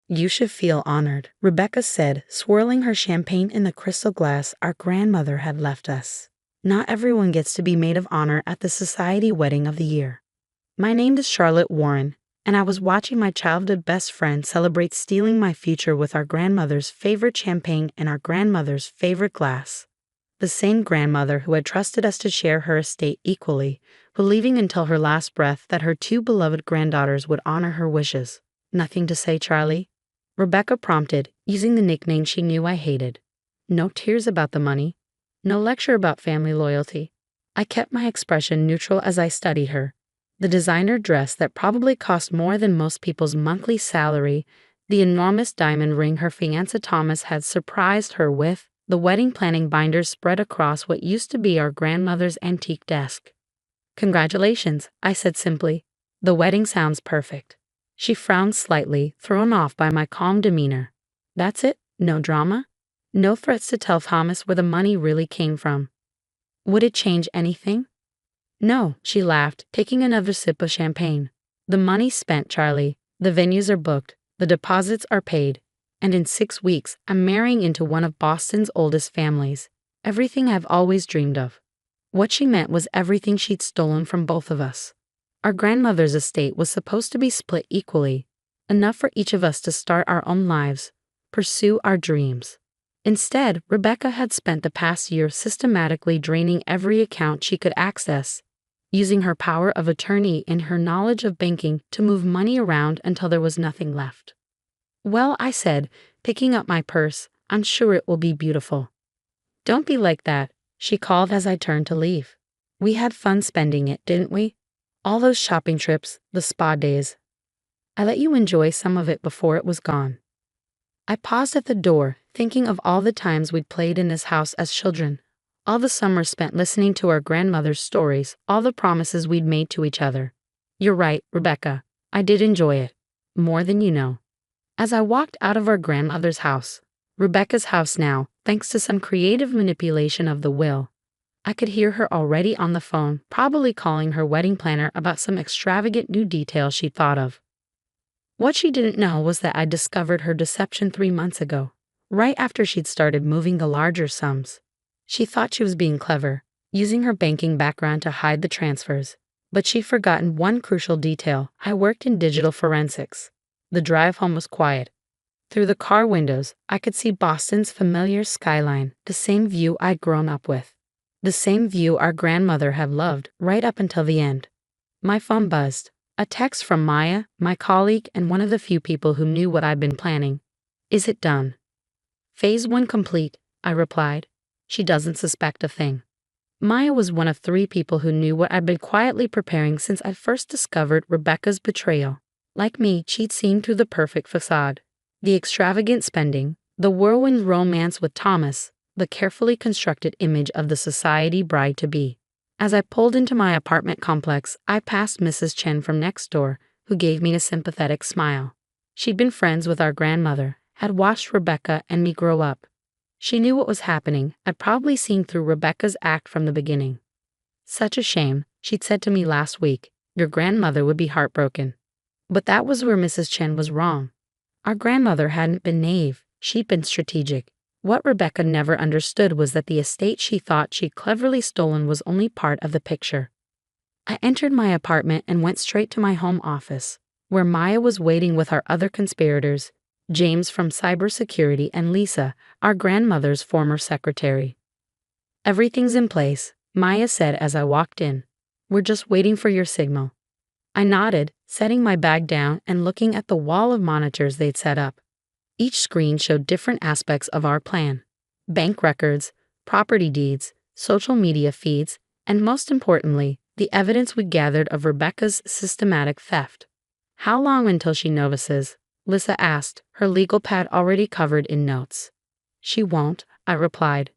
You should feel honored, Rebecca said, swirling her champagne in the crystal glass our grandmother had left us. Not everyone gets to be maid of honor at the society wedding of the year. My name is Charlotte Warren, and I was watching my childhood best friend celebrate stealing my future with our grandmother's favorite champagne and our grandmother's favorite glass. The same grandmother who had trusted us to share her estate equally, believing until her last breath that her two beloved granddaughters would honor her wishes. Nothing to say, Charlie? Rebecca prompted, using the nickname she knew I hated. No tears about the money. No lecture about family loyalty. I kept my expression neutral as I studied her. The designer dress that probably cost more than most people's monthly salary, the enormous diamond ring her fiancé Thomas had surprised her with, the wedding planning binders spread across what used to be our grandmother's antique desk. Congratulations, I said simply. The wedding sounds perfect. She frowned slightly, thrown off by my calm demeanor. That's it? No drama? No threats to tell Thomas where the money really came from. Would it change anything? No, she laughed, taking another sip of champagne. The money's spent, Charlie. The venues are booked. The deposits are paid. And in 6 weeks, I'm marrying into one of Boston's oldest families. Everything I've always dreamed of. What she meant was everything she'd stolen from both of us. Our grandmother's estate was supposed to be split equally, enough for each of us to start our own lives, pursue our dreams. Instead, Rebecca had spent the past year systematically draining every account she could access, using her power of attorney and her knowledge of banking to move money around until there was nothing left. Well, I said, picking up my purse, I'm sure it will be beautiful. Don't be like that, she called as I turned to leave. We had fun spending it, didn't we? All those shopping trips, the spa days. I let you enjoy some of it before it was gone. I paused at the door, thinking of all the times we'd played in this house as children, all the summers spent listening to our grandmother's stories, all the promises we'd made to each other. You're right, Rebecca. I did enjoy it. More than you know. As I walked out of our grandmother's house, Rebecca's house now, thanks to some creative manipulation of the will, I could hear her already on the phone, probably calling her wedding planner about some extravagant new detail she'd thought of. What she didn't know was that I'd discovered her deception 3 months ago, right after she'd started moving the larger sums. She thought she was being clever, using her banking background to hide the transfers, but she'd forgotten one crucial detail. I worked in digital forensics. The drive home was quiet. Through the car windows, I could see Boston's familiar skyline, the same view I'd grown up with. The same view our grandmother had loved right up until the end. My phone buzzed. A text from Maya, my colleague and one of the few people who knew what I'd been planning. Is it done? Phase 1 complete, I replied. She doesn't suspect a thing. Maya was one of 3 people who knew what I'd been quietly preparing since I first discovered Rebecca's betrayal. Like me, she'd seen through the perfect facade. The extravagant spending, the whirlwind romance with Thomas, the carefully constructed image of the society bride-to-be. As I pulled into my apartment complex, I passed Mrs. Chen from next door, who gave me a sympathetic smile. She'd been friends with our grandmother, had watched Rebecca and me grow up. She knew what was happening. I'd probably seen through Rebecca's act from the beginning. Such a shame, she'd said to me last week. Your grandmother would be heartbroken. But that was where Mrs. Chen was wrong. Our grandmother hadn't been naive, she'd been strategic. What Rebecca never understood was that the estate she thought she'd cleverly stolen was only part of the picture. I entered my apartment and went straight to my home office, where Maya was waiting with our other conspirators, James from cybersecurity and Lisa, our grandmother's former secretary. Everything's in place, Maya said as I walked in. We're just waiting for your signal. I nodded, setting my bag down and looking at the wall of monitors they'd set up. Each screen showed different aspects of our plan: bank records, property deeds, social media feeds, and most importantly, the evidence we gathered of Rebecca's systematic theft. How long until she novices? Lisa asked, her legal pad already covered in notes. She won't, I replied.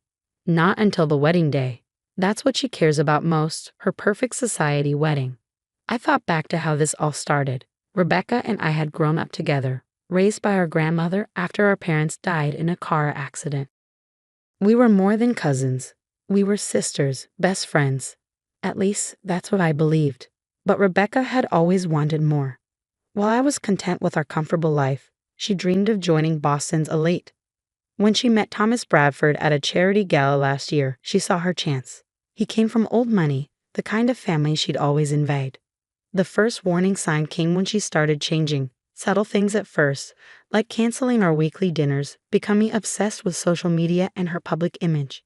Not until the wedding day. That's what she cares about most, her perfect society wedding. I thought back to how this all started. Rebecca and I had grown up together, raised by our grandmother after our parents died in a car accident. We were more than cousins. We were sisters, best friends. At least, that's what I believed. But Rebecca had always wanted more. While I was content with our comfortable life, She dreamed of joining Boston's elite. When she met Thomas Bradford at a charity gala last year, she saw her chance. He came from old money, the kind of family she'd always envied. The first warning sign came when she started changing. Subtle things at first, like canceling our weekly dinners, becoming obsessed with social media and her public image.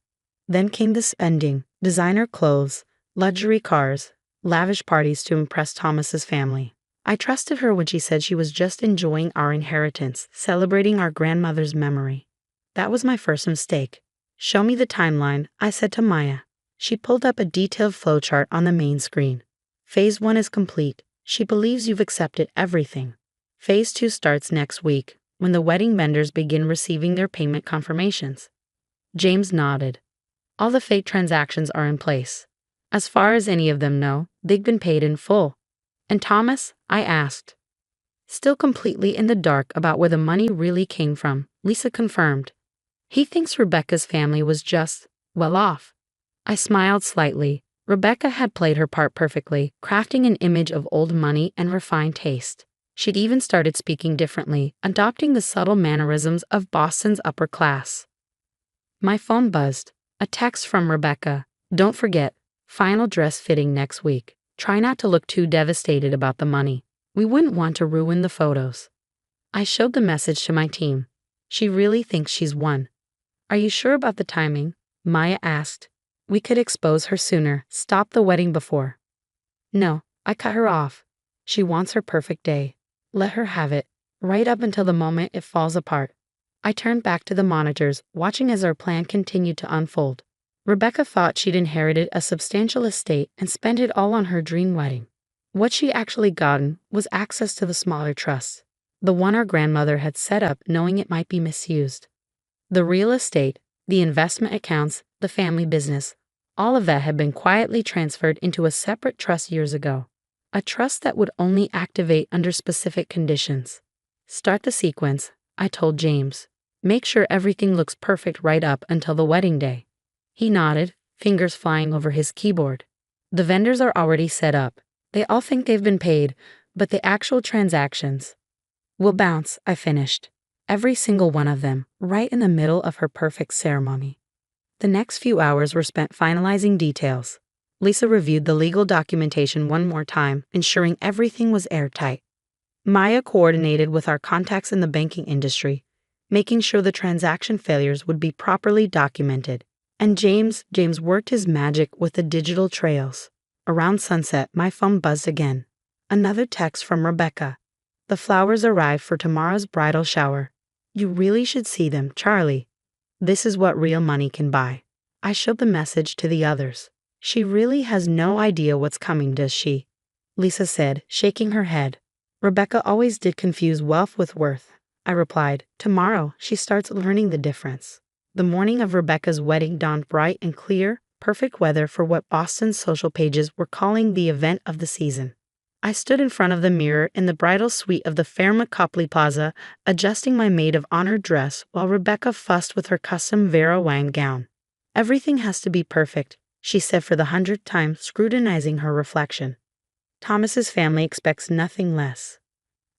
Then came the spending, designer clothes, luxury cars, lavish parties to impress Thomas's family. I trusted her when she said she was just enjoying our inheritance, celebrating our grandmother's memory. That was my first mistake. Show me the timeline, I said to Maya. She pulled up a detailed flowchart on the main screen. Phase 1 is complete. She believes you've accepted everything. Phase 2 starts next week, when the wedding vendors begin receiving their payment confirmations. James nodded. All the fake transactions are in place. As far as any of them know, they've been paid in full. And Thomas? I asked. Still completely in the dark about where the money really came from, Lisa confirmed. He thinks Rebecca's family was just, well off. I smiled slightly. Rebecca had played her part perfectly, crafting an image of old money and refined taste. She'd even started speaking differently, adopting the subtle mannerisms of Boston's upper class. My phone buzzed. A text from Rebecca. Don't forget, final dress fitting next week. Try not to look too devastated about the money. We wouldn't want to ruin the photos. I showed the message to my team. She really thinks she's won. Are you sure about the timing? Maya asked. We could expose her sooner, stop the wedding before. No, I cut her off. She wants her perfect day. Let her have it, right up until the moment it falls apart. I turned back to the monitors, watching as our plan continued to unfold. Rebecca thought she'd inherited a substantial estate and spent it all on her dream wedding. What she actually gotten was access to the smaller trusts, the one our grandmother had set up knowing it might be misused. The real estate, the investment accounts, the family business, all of that had been quietly transferred into a separate trust years ago. A trust that would only activate under specific conditions. Start the sequence, I told James. Make sure everything looks perfect right up until the wedding day. He nodded, fingers flying over his keyboard. The vendors are already set up. They all think they've been paid, but the actual transactions will bounce, I finished. Every single one of them, right in the middle of her perfect ceremony. The next few hours were spent finalizing details. Lisa reviewed the legal documentation one more time, ensuring everything was airtight. Maya coordinated with our contacts in the banking industry, making sure the transaction failures would be properly documented. And James worked his magic with the digital trails. Around sunset, my phone buzzed again. Another text from Rebecca. The flowers arrived for tomorrow's bridal shower. You really should see them, Charlie. This is what real money can buy. I showed the message to the others. She really has no idea what's coming, does she? Lisa said, shaking her head. Rebecca always did confuse wealth with worth. I replied, tomorrow she starts learning the difference. The morning of Rebecca's wedding dawned bright and clear, perfect weather for what Boston's social pages were calling the event of the season. I stood in front of the mirror in the bridal suite of the Fairmont Copley Plaza, adjusting my maid of honor dress while Rebecca fussed with her custom Vera Wang gown. Everything has to be perfect, she said for the 100th time, scrutinizing her reflection. Thomas's family expects nothing less.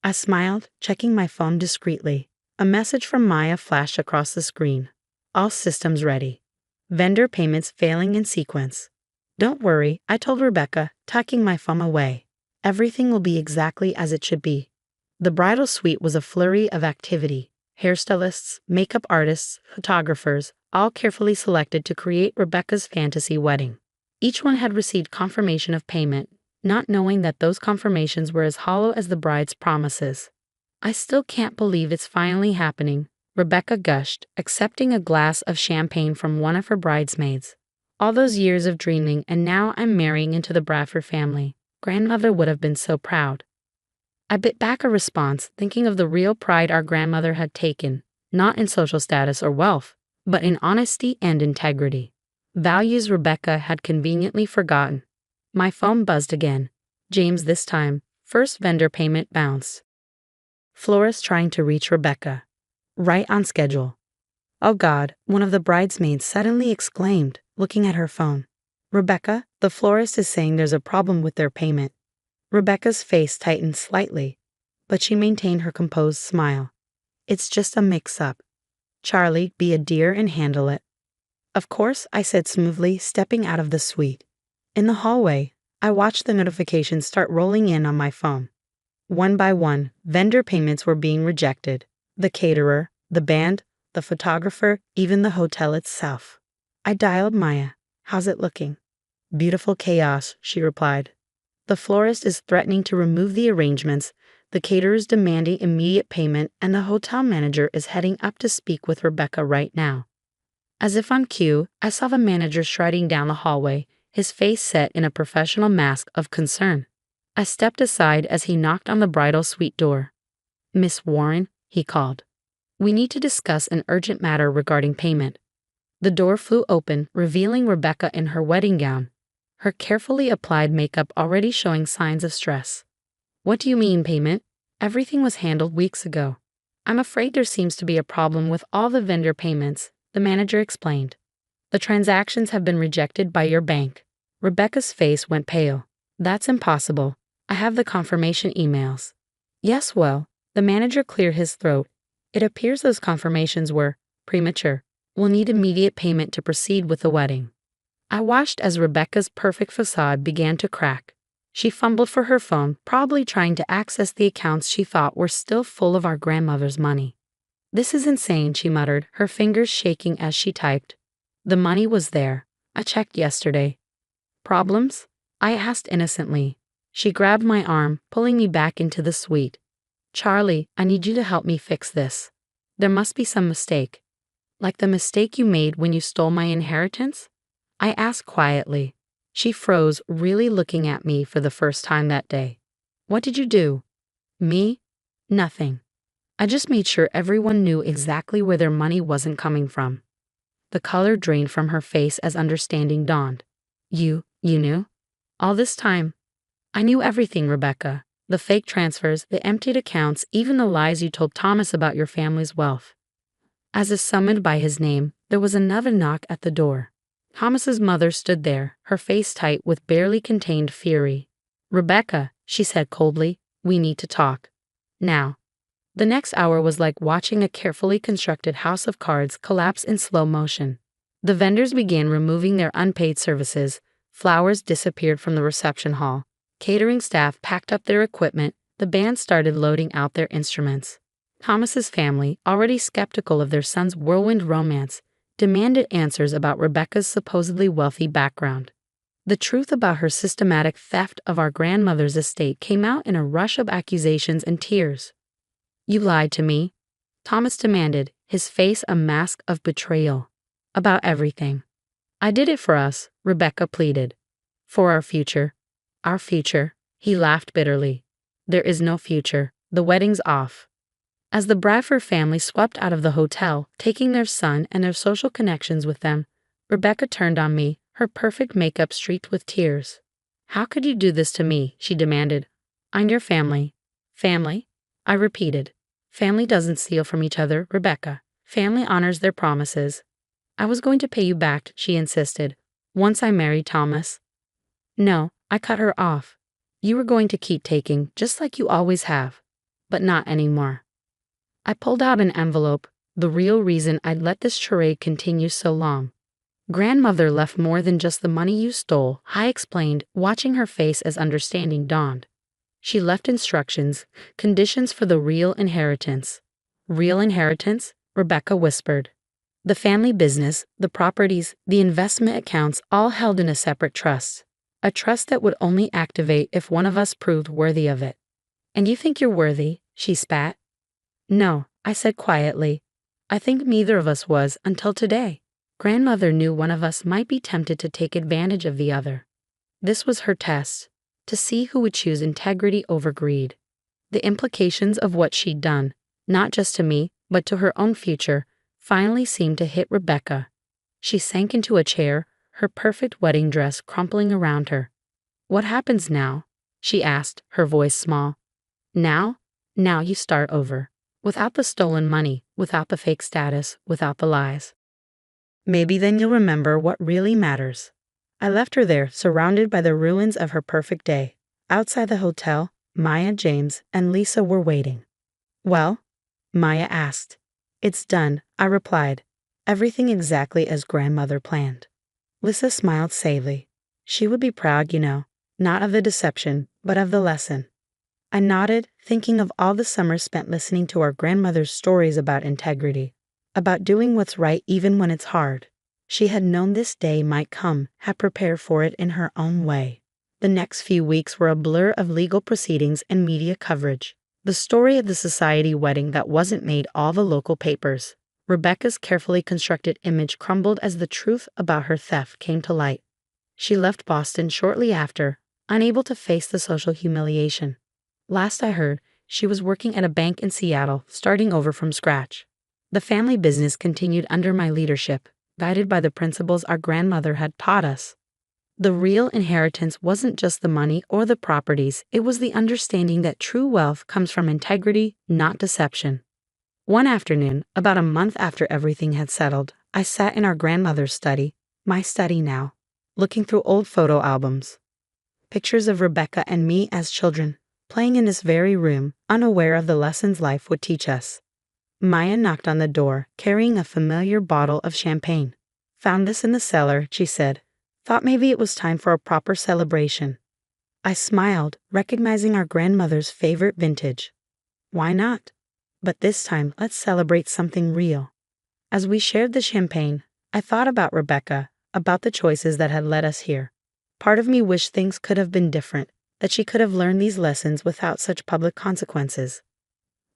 I smiled, checking my phone discreetly. A message from Maya flashed across the screen. All systems ready. Vendor payments failing in sequence. Don't worry, I told Rebecca, tucking my phone away. Everything will be exactly as it should be. The bridal suite was a flurry of activity. Hairstylists, makeup artists, photographers, all carefully selected to create Rebecca's fantasy wedding. Each one had received confirmation of payment, not knowing that those confirmations were as hollow as the bride's promises. I still can't believe it's finally happening, Rebecca gushed, accepting a glass of champagne from one of her bridesmaids. All those years of dreaming, and now I'm marrying into the Bradford family. Grandmother would have been so proud. I bit back a response, thinking of the real pride our grandmother had taken, not in social status or wealth, but in honesty and integrity. Values Rebecca had conveniently forgotten. My phone buzzed again. James this time. First vendor payment bounced. Florist trying to reach Rebecca. Right on schedule. Oh God, one of the bridesmaids suddenly exclaimed, looking at her phone. Rebecca, the florist is saying there's a problem with their payment. Rebecca's face tightened slightly, but she maintained her composed smile. It's just a mix-up. Charlie, be a dear and handle it. Of course, I said smoothly, stepping out of the suite. In the hallway, I watched the notifications start rolling in on my phone. One by one, vendor payments were being rejected. The caterer, the band, the photographer, even the hotel itself. I dialed Maya. How's it looking? Beautiful chaos, she replied. The florist is threatening to remove the arrangements, the caterer is demanding immediate payment, and the hotel manager is heading up to speak with Rebecca right now. As if on cue, I saw the manager striding down the hallway, his face set in a professional mask of concern. I stepped aside as he knocked on the bridal suite door. Miss Warren, he called. We need to discuss an urgent matter regarding payment. The door flew open, revealing Rebecca in her wedding gown, her carefully applied makeup already showing signs of stress. What do you mean, payment? Everything was handled weeks ago. I'm afraid there seems to be a problem with all the vendor payments, the manager explained. The transactions have been rejected by your bank. Rebecca's face went pale. That's impossible. I have the confirmation emails. Yes, well, the manager cleared his throat. It appears those confirmations were premature. We'll need immediate payment to proceed with the wedding. I watched as Rebecca's perfect facade began to crack. She fumbled for her phone, probably trying to access the accounts she thought were still full of our grandmother's money. This is insane, she muttered, her fingers shaking as she typed. The money was there. I checked yesterday. Problems? I asked innocently. She grabbed my arm, pulling me back into the suite. Charlie, I need you to help me fix this. There must be some mistake. Like the mistake you made when you stole my inheritance? I asked quietly. She froze, really looking at me for the first time that day. What did you do? Me? Nothing. I just made sure everyone knew exactly where their money wasn't coming from. The color drained from her face as understanding dawned. You knew? All this time? I knew everything, Rebecca. The fake transfers, the emptied accounts, even the lies you told Thomas about your family's wealth. As if summoned by his name, there was another knock at the door. Thomas's mother stood there, her face tight with barely contained fury. Rebecca, she said coldly, we need to talk. Now. The next hour was like watching a carefully constructed house of cards collapse in slow motion. The vendors began removing their unpaid services, flowers disappeared from the reception hall, catering staff packed up their equipment, the band started loading out their instruments. Thomas's family, already skeptical of their son's whirlwind romance, demanded answers about Rebecca's supposedly wealthy background. The truth about her systematic theft of our grandmother's estate came out in a rush of accusations and tears. You lied to me, Thomas demanded, his face a mask of betrayal. About everything. I did it for us, Rebecca pleaded. For our future. Our future, he laughed bitterly. There is no future. The wedding's off. As the Bradford family swept out of the hotel, taking their son and their social connections with them, Rebecca turned on me, her perfect makeup streaked with tears. How could you do this to me? She demanded. I'm your family. Family? I repeated. Family doesn't steal from each other, Rebecca. Family honors their promises. I was going to pay you back, she insisted, once I married Thomas. No, I cut her off. You were going to keep taking, just like you always have. But not anymore. I pulled out an envelope, the real reason I'd let this charade continue so long. Grandmother left more than just the money you stole, I explained, watching her face as understanding dawned. She left instructions, conditions for the real inheritance. Real inheritance? Rebecca whispered. The family business, the properties, the investment accounts all held in a separate trust. A trust that would only activate if one of us proved worthy of it. And you think you're worthy? She spat. No, I said quietly. I think neither of us was until today. Grandmother knew one of us might be tempted to take advantage of the other. This was her test, to see who would choose integrity over greed. The implications of what she'd done, not just to me, but to her own future, finally seemed to hit Rebecca. She sank into a chair, her perfect wedding dress crumpling around her. What happens now? She asked, her voice small. Now? Now you start over. Without the stolen money, without the fake status, without the lies. Maybe then you'll remember what really matters. I left her there, surrounded by the ruins of her perfect day. Outside the hotel, Maya, James, and Lisa were waiting. Well? Maya asked. It's done, I replied. Everything exactly as grandmother planned. Lissa smiled sadly. She would be proud, not of the deception, but of the lesson. I nodded, thinking of all the summers spent listening to our grandmother's stories about integrity, about doing what's right even when it's hard. She had known this day might come, had prepared for it in her own way. The next few weeks were a blur of legal proceedings and media coverage. The story of the society wedding that wasn't made all the local papers. Rebecca's carefully constructed image crumbled as the truth about her theft came to light. She left Boston shortly after, unable to face the social humiliation. Last I heard, she was working at a bank in Seattle, starting over from scratch. The family business continued under my leadership, guided by the principles our grandmother had taught us. The real inheritance wasn't just the money or the properties, it was the understanding that true wealth comes from integrity, not deception. One afternoon, about a month after everything had settled, I sat in our grandmother's study, my study now, looking through old photo albums. Pictures of Rebecca and me as children, playing in this very room, unaware of the lessons life would teach us. Maya knocked on the door, carrying a familiar bottle of champagne. Found this in the cellar, she said. Thought maybe it was time for a proper celebration. I smiled, recognizing our grandmother's favorite vintage. Why not? But this time, let's celebrate something real. As we shared the champagne, I thought about Rebecca, about the choices that had led us here. Part of me wished things could have been different, that she could have learned these lessons without such public consequences.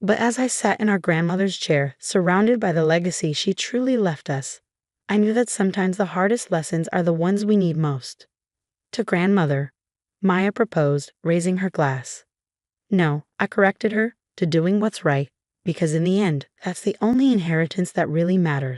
But as I sat in our grandmother's chair, surrounded by the legacy she truly left us, I knew that sometimes the hardest lessons are the ones we need most. To grandmother, Maya proposed, raising her glass. No, I corrected her, to doing what's right, because in the end, that's the only inheritance that really matters.